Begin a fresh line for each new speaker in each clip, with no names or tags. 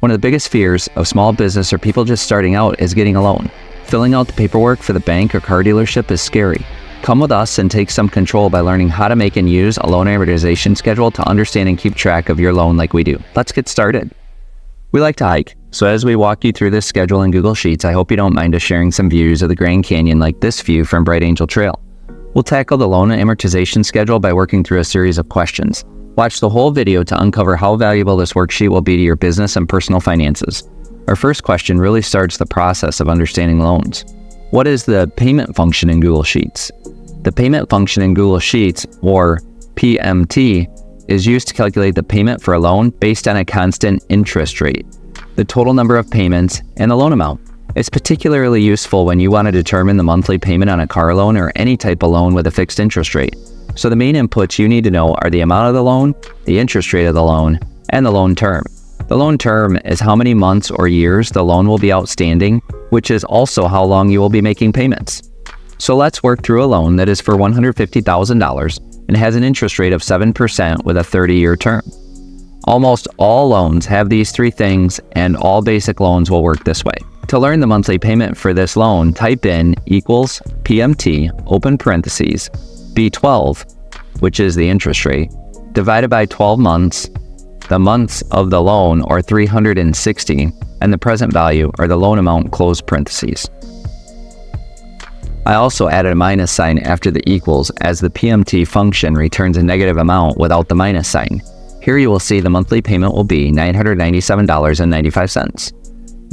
One of the biggest fears of small business or people just starting out is getting a loan. Filling out the paperwork for the bank or car dealership is scary. Come with us and take some control by learning how to make and use a loan amortization schedule to understand and keep track of your loan like we do. Let's get started. We like to hike, so as we walk you through this schedule in Google Sheets, I hope you don't mind us sharing some views of the Grand Canyon like this view from Bright Angel Trail. We'll tackle the loan amortization schedule by working through a series of questions. Watch the whole video to uncover how valuable this worksheet will be to your business and personal finances. Our first question really starts the process of understanding loans. What is the payment function in Google Sheets? The payment function in Google Sheets, or PMT, is used to calculate the payment for a loan based on a constant interest rate, the total number of payments, and the loan amount. It's particularly useful when you want to determine the monthly payment on a car loan or any type of loan with a fixed interest rate. So the main inputs you need to know are the amount of the loan, the interest rate of the loan, and the loan term. The loan term is how many months or years the loan will be outstanding, which is also how long you will be making payments. So let's work through a loan that is for $150,000 and has an interest rate of 7% with a 30-year term. Almost all loans have these three things, and all basic loans will work this way. To learn the monthly payment for this loan, type in equals PMT, open parentheses, B12, which is the interest rate, divided by 12 months, the months of the loan, or 360, and the present value, or the loan amount, close parentheses. I also added a minus sign after the equals as the PMT function returns a negative amount without the minus sign. Here you will see the monthly payment will be $997.95.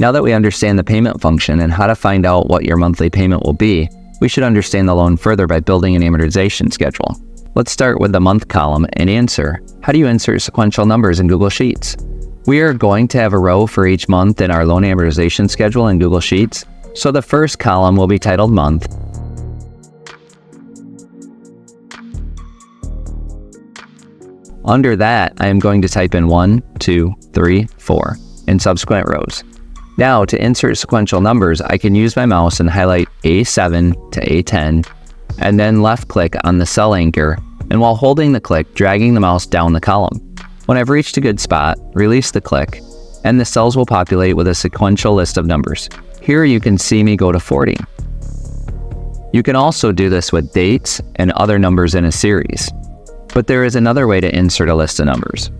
Now that we understand the payment function and how to find out what your monthly payment will be, we should understand the loan further by building an amortization schedule. Let's start with the month column and answer, how do you insert sequential numbers in Google Sheets? We are going to have a row for each month in our loan amortization schedule in Google Sheets, so the first column will be titled month. Under that, I am going to type in 1, 2, 3, 4 in subsequent rows. Now, to insert sequential numbers, I can use my mouse and highlight A7 to A10, and then left-click on the cell anchor, and while holding the click, dragging the mouse down the column. When I've reached a good spot, release the click, and the cells will populate with a sequential list of numbers. Here you can see me go to 40. You can also do this with dates and other numbers in a series. But there is another way to insert a list of numbers.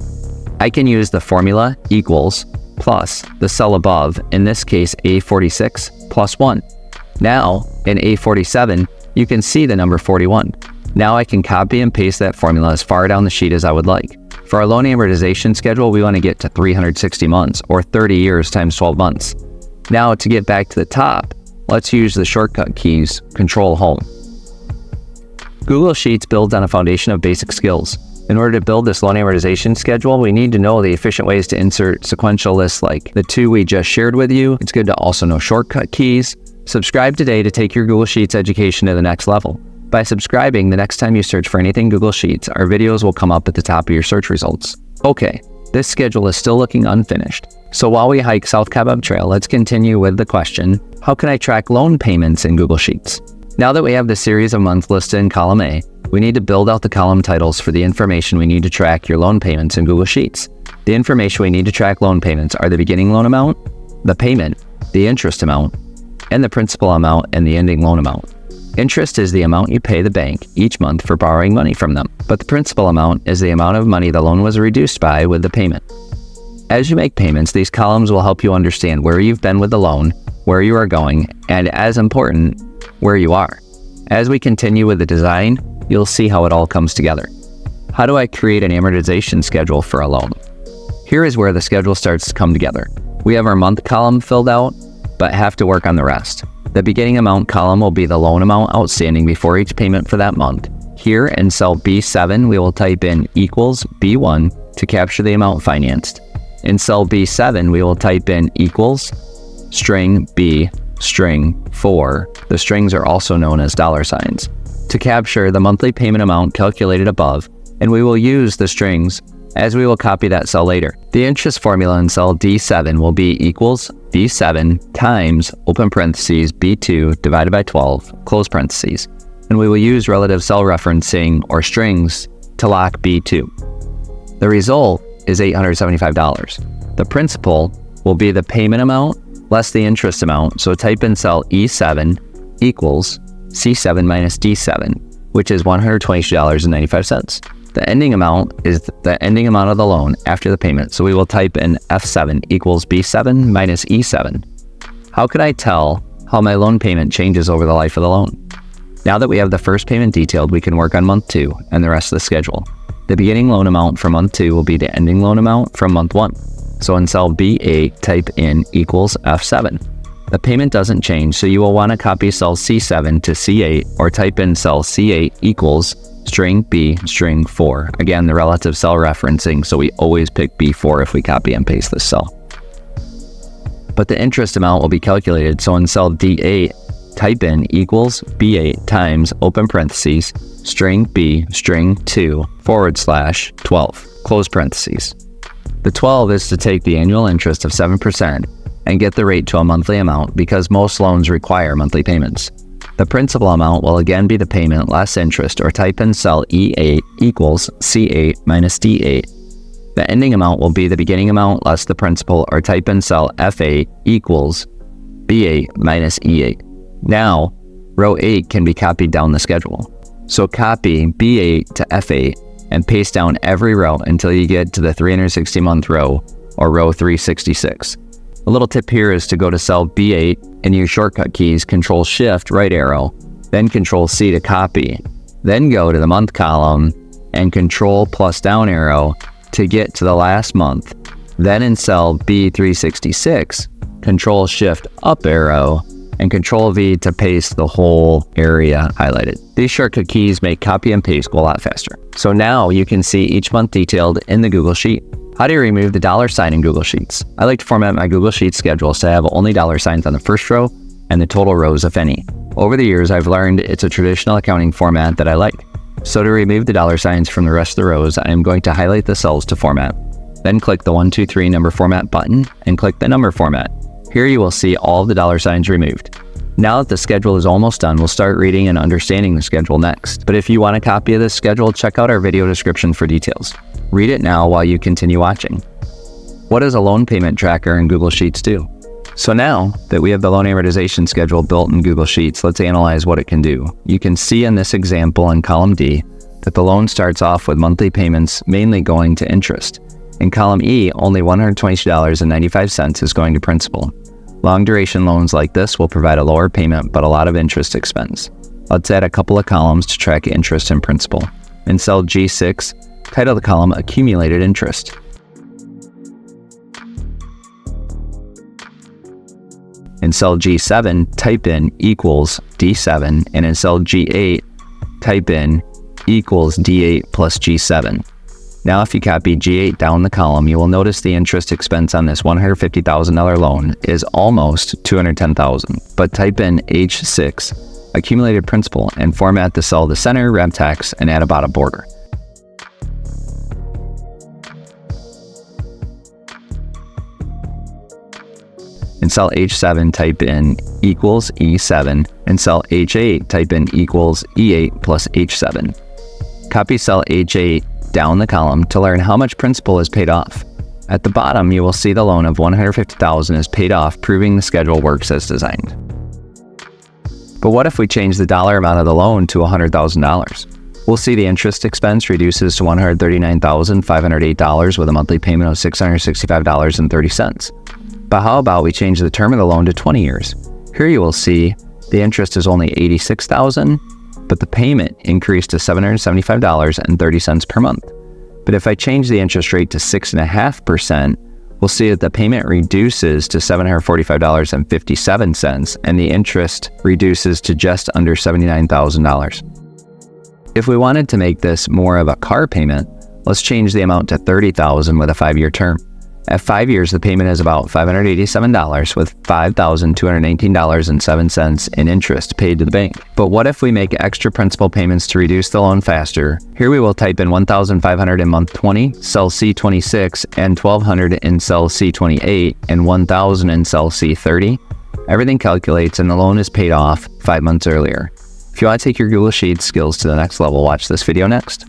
I can use the formula equals plus the cell above, in this case A46 plus 1. Now, in A47, you can see the number 41. Now I can copy and paste that formula as far down the sheet as I would like. For our loan amortization schedule, we want to get to 360 months, or 30 years times 12 months. Now, to get back to the top, let's use the shortcut keys, Control Home. Google Sheets builds on a foundation of basic skills. In order to build this loan amortization schedule, we need to know the efficient ways to insert sequential lists like the two we just shared with you. It's good to also know shortcut keys. Subscribe today to take your Google Sheets education to the next level. By subscribing, the next time you search for anything Google Sheets, our videos will come up at the top of your search results. Okay, this schedule is still looking unfinished. So while we hike South Cobweb Trail, let's continue with the question, how can I track loan payments in Google Sheets? Now that we have the series of months listed in column A, we need to build out the column titles for the information we need to track your loan payments in Google Sheets. The information we need to track loan payments are the beginning loan amount, the payment, the interest amount, and the principal amount and the ending loan amount. Interest is the amount you pay the bank each month for borrowing money from them, but the principal amount is the amount of money the loan was reduced by with the payment. As you make payments, these columns will help you understand where you've been with the loan, where you are going, and as important, where you are. As we continue with the design, you'll see how it all comes together. How do I create an amortization schedule for a loan? Here is where the schedule starts to come together. We have our month column filled out, but have to work on the rest. The beginning amount column will be the loan amount outstanding before each payment for that month. Here in cell B7, we will type in equals B1 to capture the amount financed. In cell B7, we will type in equals string B string 4. The strings are also known as $signs to capture the monthly payment amount calculated above, and we will use the strings as we will copy that cell later. The interest formula in cell D7 will be equals B7 times open parentheses B2 divided by 12 close parentheses, and we will use relative cell referencing or strings to lock B2. The result is $875. The principal will be the payment amount less the interest amount. So type in cell E7 equals C7 minus D7, which is $122.95. The ending amount is the ending amount of the loan after the payment. So we will type in F7 equals B7 minus E7. How could I tell how my loan payment changes over the life of the loan? Now that we have the first payment detailed, we can work on month 2 and the rest of the schedule. The beginning loan amount for month 2 will be the ending loan amount from month 1. So in cell B8, type in equals F7. The payment doesn't change, so you will want to copy cell C7 to C8 or type in cell C8 equals string B string 4. Again, the relative cell referencing, so we always pick B4 if we copy and paste this cell. But the interest amount will be calculated, so in cell D8, type in equals B8 times open parentheses string B string 2 / 12 close parentheses. The 12 is to take the annual interest of 7% and get the rate to a monthly amount because most loans require monthly payments. The principal amount will again be the payment less interest, or type in cell E8 equals C8 minus D8. The ending amount will be the beginning amount less the principal, or type in cell F8 equals B8 minus E8. Now, row 8 can be copied down the schedule. So copy B8 to F8 and paste down every row until you get to the 360-month row, or row 366. A little tip here is to go to cell B8 and use shortcut keys Control-Shift right arrow, then Control-C to copy, then go to the month column and Control plus down arrow to get to the last month. Then in cell B366, Control-Shift up arrow and Control-V to paste the whole area highlighted. These shortcut keys make copy and paste go a lot faster. So now you can see each month detailed in the Google Sheet. How do you remove the $ in Google Sheets? I like to format my Google Sheet schedules to have only $ on the first row and the total rows, if any. Over the years, I've learned it's a traditional accounting format that I like. So to remove the $ from the rest of the rows, I am going to highlight the cells to format. Then click the 1, 2, 3 number format button and click the number format. Here you will see all of the $ removed. Now that the schedule is almost done, we'll start reading and understanding the schedule next. But if you want a copy of this schedule, check out our video description for details. Read it now while you continue watching. What does a loan payment tracker in Google Sheets do? So now that we have the loan amortization schedule built in Google Sheets, let's analyze what it can do. You can see in this example in column D that the loan starts off with monthly payments mainly going to interest. In column E, only $122.95 is going to principal. Long duration loans like this will provide a lower payment but a lot of interest expense. Let's add a couple of columns to track interest and principal. In cell G6, title the column Accumulated Interest. In cell G7, type in equals D7, and in cell G8, type in equals D8 plus G7. Now if you copy G8 down the column, you will notice the interest expense on this $150,000 loan is almost $210,000. But type in H6, accumulated principal, and format the cell to center, rev text, and add about a border. In cell H7, type in equals E7. In cell H8, type in equals E8 plus H7. Copy cell H8 down the column to learn how much principal is paid off. At the bottom, you will see the loan of $150,000 is paid off, proving the schedule works as designed. But what if we change the dollar amount of the loan to $100,000? We'll see the interest expense reduces to $139,508 with a monthly payment of $665.30. But how about we change the term of the loan to 20 years? Here you will see the interest is only $86,000, but the payment increased to $775.30 per month. But if I change the interest rate to 6.5%, we'll see that the payment reduces to $745.57 and the interest reduces to just under $79,000. If we wanted to make this more of a car payment, let's change the amount to $30,000 with a 5-year term. At 5 years, the payment is about $587 with $5,219.07 in interest paid to the bank. But what if we make extra principal payments to reduce the loan faster? Here we will type in $1,500 in month 20, cell C26, and $1,200 in cell C28, and $1,000 in cell C30. Everything calculates and the loan is paid off 5 months earlier. If you want to take your Google Sheets skills to the next level, watch this video next.